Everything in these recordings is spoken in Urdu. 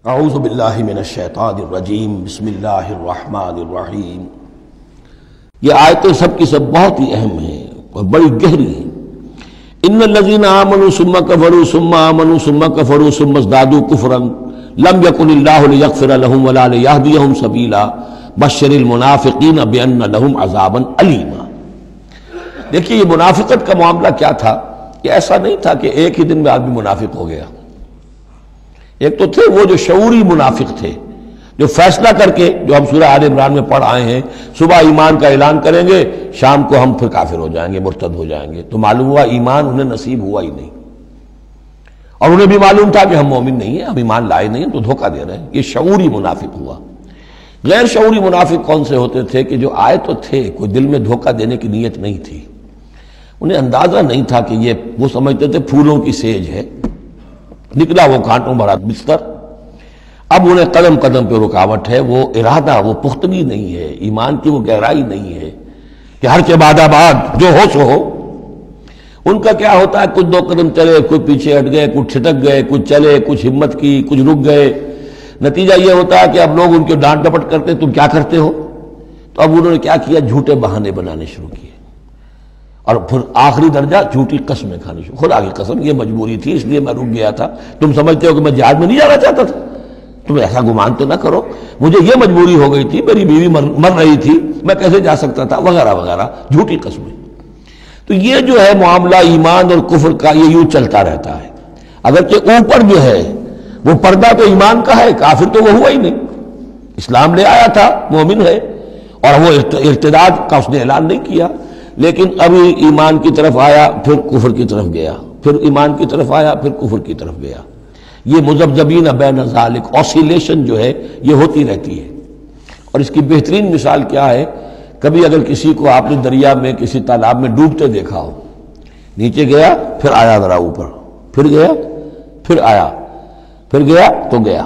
اعوذ باللہ من الشیطان الرجیم بسم اللہ الرحمن الرحیم۔ یہ آیتیں سب کی سب بہت ہی اہم ہیں اور بڑی گہری ہیں۔ ان الذین آمنوا ثم کفروا ثم آمنوا ثم کفروا ثم ازدادوا کفرا لم یکن اللہ لیغفر لهم ولا لیہدیہم سبیلا بشر المنافقین بان لهم عذابا الیما۔ دیکھیے یہ منافقت کا معاملہ کیا تھا؟ یہ ایسا نہیں تھا کہ ایک ہی دن میں آدمی منافق ہو گیا۔ ایک تو تھے وہ جو شعوری منافق تھے، جو فیصلہ کر کے، جو ہم سورہ آل عمران میں پڑھ آئے ہیں، صبح ایمان کا اعلان کریں گے، شام کو ہم پھر کافر ہو جائیں گے، مرتد ہو جائیں گے، تو معلوم ہوا ایمان انہیں نصیب ہوا ہی نہیں، اور انہیں بھی معلوم تھا کہ ہم مومن نہیں ہیں، ہم ایمان لائے نہیں ہیں، تو دھوکہ دے رہے ہیں۔ یہ شعوری منافق ہوا۔ غیر شعوری منافق کون سے ہوتے تھے؟ کہ جو آئے تو تھے، کوئی دل میں دھوکہ دینے کی نیت نہیں تھی، انہیں اندازہ نہیں تھا کہ یہ، وہ سمجھتے تھے پھولوں کی سیج ہے، نکلا وہ کانٹوں بھرا بستر۔ اب انہیں قدم قدم پہ رکاوٹ ہے، وہ ارادہ، وہ پختگی نہیں ہے، ایمان کی وہ گہرائی نہیں ہے کہ ہر کے بعد آباد جو ہو سو ہو۔ ان کا کیا ہوتا ہے، کچھ دو قدم چلے، کچھ پیچھے ہٹ گئے، کچھ چھٹک گئے، کچھ چلے، کچھ ہمت کی، کچھ رک گئے۔ نتیجہ یہ ہوتا ہے کہ اب لوگ ان کے ڈانٹ ڈپٹ کرتے، تم کیا کرتے ہو؟ تو اب انہوں نے کیا کیا، جھوٹے بہانے بنانے شروع کیے، اور پھر آخری درجہ جھوٹی قسمیں کھانی شروع۔ خدا کی قسم یہ مجبوری تھی، اس لیے میں رک گیا تھا، تم سمجھتے ہو کہ میں جہاد میں نہیں جانا چاہتا تھا، تم ایسا گمان تو نہ کرو، مجھے یہ مجبوری ہو گئی تھی، میری بیوی مر رہی تھی، میں کیسے جا سکتا تھا، وغیرہ وغیرہ، جھوٹی قسمیں۔ تو یہ جو ہے معاملہ ایمان اور کفر کا، یہ یوں چلتا رہتا ہے۔ اگرچہ اوپر جو ہے وہ پردہ تو ایمان کا ہے، کافر تو وہ ہوا ہی نہیں، اسلام لے آیا تھا، مومن ہے، اور وہ ارتداد کا اس نے اعلان نہیں کیا، لیکن ابھی ایمان کی طرف آیا، پھر کفر کی طرف گیا، پھر ایمان کی طرف آیا، پھر کفر کی طرف گیا۔ یہ مذبذبین بین ذالک، اوسیلیشن جو ہے یہ ہوتی رہتی ہے۔ اور اس کی بہترین مثال کیا ہے، کبھی اگر کسی کو آپ نے دریا میں، کسی تالاب میں ڈوبتے دیکھا ہو، نیچے گیا پھر آیا ذرا اوپر، پھر گیا پھر آیا، پھر گیا تو گیا،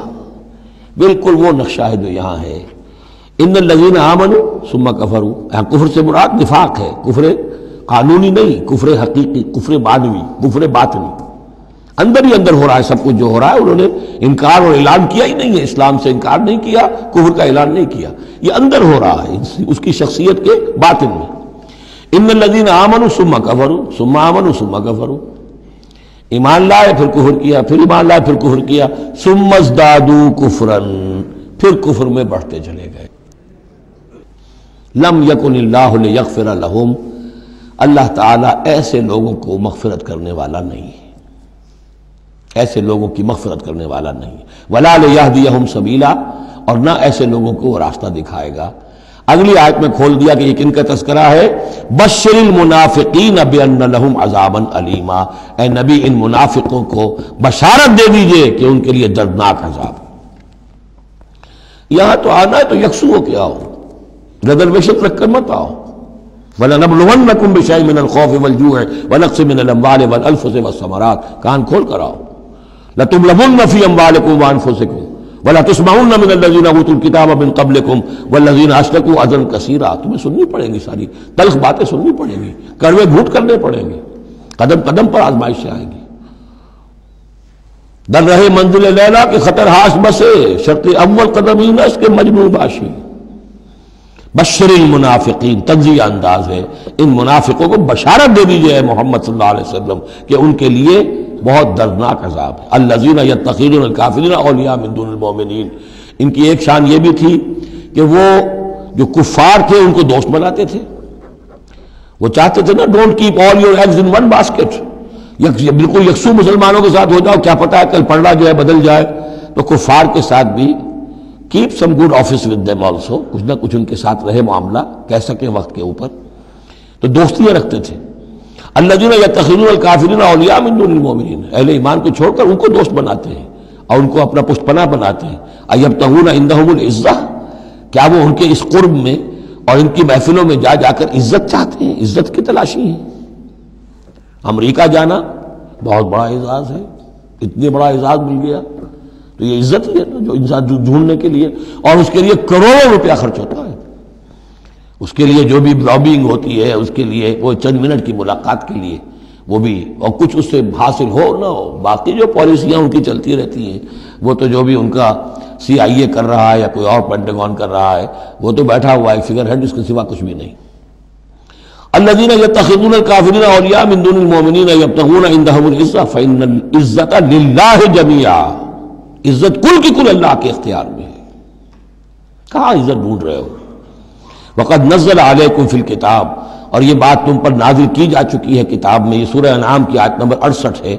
بالکل وہ نقشہ ہے جو یہاں ہے۔ ان الذین آمنوا ثم کفروا، یہاں کفر سے مراد نفاق ہے، کفر قانونی نہیں، کفر حقیقی، کفر معنوی، کفر باطنی، اندر ہی اندر ہو رہا ہے سب کچھ جو ہو رہا ہے۔ انہوں نے انکار اور اعلان کیا ہی نہیں ہے، اسلام سے انکار نہیں کیا، کفر کا اعلان نہیں کیا، یہ اندر ہو رہا ہے اس کی شخصیت کے باطن میں۔ ان الذین آمنوا ثم کفروا ثم آمنوا ثم کفروا، ایمان لائے پھر کفر کیا، پھر ایمان لائے پھر کفر کیا، ثم ازدادوا کفرا، پھر کفر میں بڑھتے چلے گئے۔ لم یکن اللہ لیغفر لہم، اللہ تعالیٰ ایسے لوگوں کو مغفرت کرنے والا نہیں ہے، ایسے لوگوں کی مغفرت کرنے والا نہیں، ولا لیہدیہم سبیلا، اور نہ ایسے لوگوں کو وہ راستہ دکھائے گا۔ اگلی آیت میں کھول دیا کہ یہ کن کا تذکرہ ہے، بشر المنافقین بان لہم عذابا علیما، اے نبی ان منافقوں کو بشارت دے دیجئے کہ ان کے لیے دردناک عذاب۔ یہاں تو آنا ہے تو یکسو ہو کے آؤ، ریزرویشن رکھ کر مت آؤ۔ وَلَنَبْلُوَنَّكُمْ بِشَيْءٍ مِّنَ الْخَوْفِ وَالْجُوعِ وَنَقْصٍ مِّنَ الْأَمْوَالِ وَالْأَنفُسِ وَالثَّمَرَاتِ، کان کھول کر آؤ۔ لَتُبْلَوُنَّ فِي أَمْوَالِكُمْ وَأَنفُسِكُمْ وَلَتُسْمَعُنَّ مِنَ الَّذِينَ أُوتُوا الْكِتَابَ مِن قَبْلِكُمْ وَالَّذِينَ أَشْرَكُوا أَذًى كَثِيرًا، تمہیں سننی پڑیں گی، ساری تلخ باتیں سننی پڑیں گی، کڑوے گھونٹ کرنے پڑیں گے، قدم قدم پر آزمائشیں آئیں گی۔ در رہے منزل لیلا کے خطر ہاش بسے، شرط اول قدم ہی نس کے مجنون باشی۔ بشر المنافقین، تنزیہ انداز ہے، ان منافقوں کو بشارت دے دیجئے محمد صلی اللہ علیہ وسلم کہ ان کے لیے بہت دردناک عذاب ہے۔ الذین یتخذون الکافرین اولیاء من دون المؤمنین، ان کی ایک شان یہ بھی تھی کہ وہ جو کفار تھے ان کو دوست بناتے تھے، وہ چاہتے تھے نا don't keep all your eggs in one basket, بالکل یکسو مسلمانوں کے ساتھ ہو جاؤ، کیا پتہ ہے کل پلڑا جو ہے بدل جائے۔ تو کفار کے ساتھ بھی keep some good office with them also, کچھ نہ کچھ ان کے ساتھ رہے معاملہ، کہہ سکے وقت کے اوپر، تو دوستیاں رکھتے تھے۔ الذین یتخذون الکافرین اولیاء من دون المؤمنین، اہل ایمان کو چھوڑ کر ان کو دوست بناتے ہیں اور ان کو اپنا پشت پناہ بناتے ہیں۔ ایبتغون عندہم العزہ، کیا وہ ان کے اس قرب میں اور ان کی محفلوں میں جا جا کر عزت چاہتے ہیں، عزت کی تلاشی ہے۔ امریکہ جانا بہت بڑا اعزاز ہے، اتنے بڑا اعزاز مل گیا تو یہ عزت ہی ہے جو انسان ڈھونڈنے کے لیے، اور اس کے لیے کروڑوں روپیہ خرچ ہوتا ہے، اس کے لیے جو بھی لابینگ ہوتی ہے، اس کے لیے وہ چند منٹ کی ملاقات کے لیے وہ بھی، اور کچھ اس سے حاصل ہو نہ ہو، باقی جو پالیسیاں ان کی چلتی رہتی ہیں وہ تو جو بھی ان کا CIA کر رہا ہے یا کوئی اور پینٹاگون کر رہا ہے وہ تو بیٹھا ہوا ہے فگر ہیڈ، اس کے سوا کچھ بھی نہیں۔ الذین یتخذون الکافرین اولیاء من دون المؤمنین یبتغون عندهم العزۃ فإن العزۃ للہ جمیعا، عزت کل کی کل اللہ کے اختیار میں ہے، کہاں عزت ڈھونڈ رہے ہو؟ وقد نزل علیکم فی الکتاب، اور یہ بات تم پر نازل کی جا چکی ہے کتاب میں، یہ سورہ انعام کی آیت نمبر 68 ہے،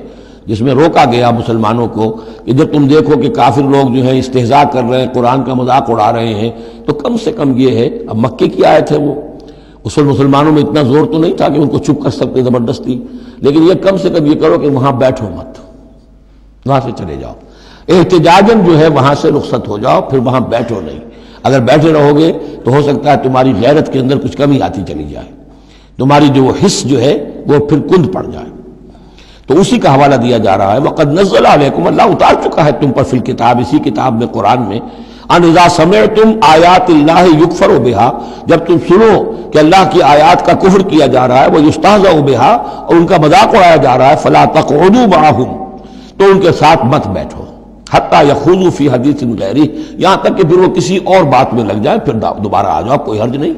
جس میں روکا گیا مسلمانوں کو کہ جب تم دیکھو کہ کافر لوگ جو ہیں استہزاء کر رہے ہیں، قرآن کا مذاق اڑا رہے ہیں، تو کم سے کم یہ ہے، اب مکے کی آیت ہے وہ، اس وقت مسلمانوں میں اتنا زور تو نہیں تھا کہ ان کو چپ کر سکتے زبردستی، لیکن یہ کم سے کم یہ کرو کہ وہاں بیٹھو مت، وہاں سے چلے جاؤ، احتجاجاً جو ہے وہاں سے رخصت ہو جاؤ، پھر وہاں بیٹھو نہیں۔ اگر بیٹھے رہو گے تو ہو سکتا ہے تمہاری غیرت کے اندر کچھ کمی آتی چلی جائے، تمہاری جو حس جو ہے وہ پھر کند پڑ جائے۔ تو اسی کا حوالہ دیا جا رہا ہے، وقد نزل علیکم، اللہ اتار چکا ہے تم پر فی الکتاب، اسی کتاب میں قرآن میں، ان اذا سمعتم آیات اللہ یکفر بہا، جب تم سنو کہ اللہ کی آیات کا کفر کیا جا رہا ہے، وہ یستہزأ بہا، اور ان کا مذاق اڑایا جا رہا ہے، فلا تقعدوا معہم، تو ان کے ساتھ مت بیٹھو، حتی یخوضوا فی حدیث غیرہ، یہاں تک کہ پھر وہ کسی اور بات میں لگ جائیں، پھر دوبارہ آ جاؤ، کوئی حرج نہیں،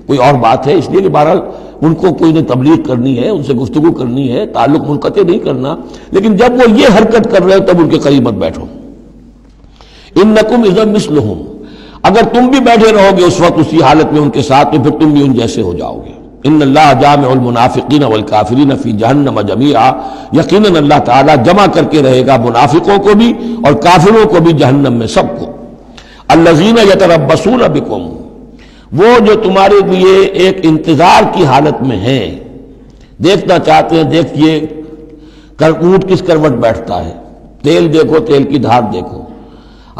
کوئی اور بات ہے، اس لیے کہ بہرحال ان کو کوئی نے تبلیغ کرنی ہے، ان سے گفتگو کرنی ہے، تعلق منقطع نہیں کرنا، لیکن جب وہ یہ حرکت کر رہے ہو تب ان کے قریب مت بیٹھو۔ انکم اذا مثلہم، اگر تم بھی بیٹھے رہو گے اس وقت اسی حالت میں ان کے ساتھ تو پھر تم بھی ان جیسے ہو جاؤ گے۔ ان اللہ جامع المنافقین والکافرین فی جہنم جمیعا، یقیناً اللہ تعالیٰ جمع کر کے رہے گا منافقوں کو بھی اور کافروں کو بھی جہنم میں، سب کو۔ الذین یتربصون بکم، وہ جو تمہارے لیے ایک انتظار کی حالت میں ہیں، دیکھنا چاہتے ہیں، دیکھیے اونٹ کس کروٹ بیٹھتا ہے، تیل دیکھو، تیل کی دھار دیکھو،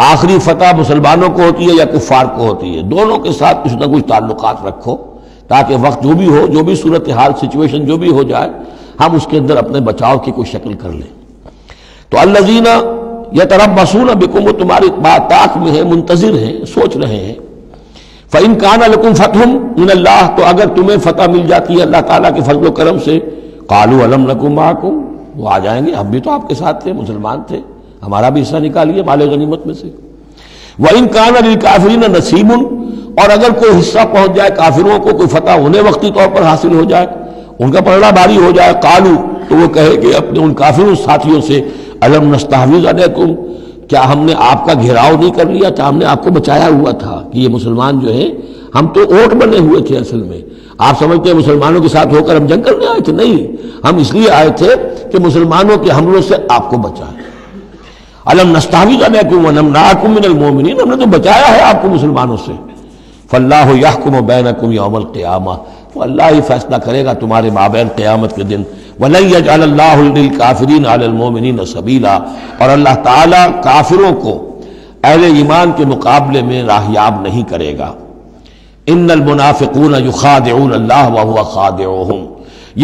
آخری فتح مسلمانوں کو ہوتی ہے یا کفار کو ہوتی ہے، دونوں کے ساتھ کچھ نہ کچھ تعلقات رکھو تاکہ وقت جو بھی ہو، جو بھی صورتحال سچویشن جو بھی ہو جائے، ہم اس کے اندر اپنے بچاؤ کی کوئی شکل کر لیں۔ تو الذین یتربصون بکم، وہ تمہاری بات طاق میں ہے، منتظر ہیں، سوچ رہے ہیں۔ فَإِن كَانَ لَكُمْ فَتْحٌ مِّنَ اللَّهِ، تو اگر تمہیں فتح مل جاتی ہے اللہ تعالیٰ کے فضل و کرم سے، قَالُوا أَلَمْ نَكُن مَّعَكُمْ، وہ آ جائیں گے، ہم بھی تو آپ کے ساتھ تھے، مسلمان تھے، ہمارا بھی حصہ نکالیے مال غنیمت میں سے۔ وَإِن كَانَ لِلْكَافِرِينَ نَصِيبٌ، اور اگر کوئی حصہ پہنچ جائے کافروں کو، کوئی فتح انہیں وقتی طور پر حاصل ہو جائے، ان کا پلڑا بھاری ہو جائے، قالوا، تو وہ کہے کہ اپنے ان کافروں ساتھیوں سے، أَلَمْ نَسْتَحْوِذْ عَلَيْكُمْ، کیا ہم نے آپ کا گھیراؤ نہیں کر لیا تھا، ہم نے آپ کو بچایا ہوا تھا کہ یہ مسلمان جو ہیں، ہم تو اوٹ بنے ہوئے تھے اصل میں، آپ سمجھتے ہیں مسلمانوں کے ساتھ ہو کر ہم جنگ کرنے آئے تھے، نہیں، ہم اس لیے آئے تھے کہ مسلمانوں کے حملوں سے آپ کو بچائیں۔ أَلَمْ نَسْتَحْوِذْ عَلَيْكُمْ وَنَمْنَعْكُمْ مِنَ الْمُؤْمِنِينَ، ہم نے تو بچایا ہے آپ کو مسلمانوں سے۔ فاللہ یحکم بینکم یوم القیامہ، تو اللہ ہی فیصلہ کرے گا تمہارے مابین قیامت کے دن۔ وَلَن يَجْعَلَ اللَّهُ لِلْكَافِرِينَ عَلَى الْمُؤْمِنِينَ سَبِيلًا، اور اللہ تعالیٰ کافروں کو اہل ایمان کے مقابلے میں راہیاب نہیں کرے گا۔ ان المنافقون یخادعون اللہ وهو خادعهم،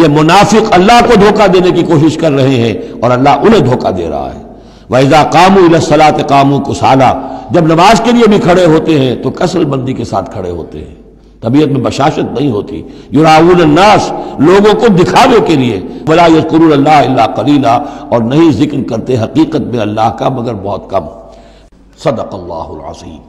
یہ منافق اللہ کو دھوکہ دینے کی کوشش کر رہے ہیں اور اللہ انہیں دھوکہ دے رہا ہے۔ وَإِذَا قَامُوا إِلَى الصَّلَاةِ قَامُوا كُسَالَىٰ، جب نماز کے لیے بھی کھڑے ہوتے ہیں تو کسل بندی کے ساتھ کھڑے ہوتے ہیں، طبیعت میں بشاشت نہیں ہوتی۔ یراؤون الناس، لوگوں کو دکھاوے کے لیے، وَلَا يَذْكُرُونَ اللَّهَ إِلَّا قَلِيلًا، اور نہیں ذکر کرتے حقیقت میں اللہ کا مگر بہت کم۔ صدق اللہ العظیم۔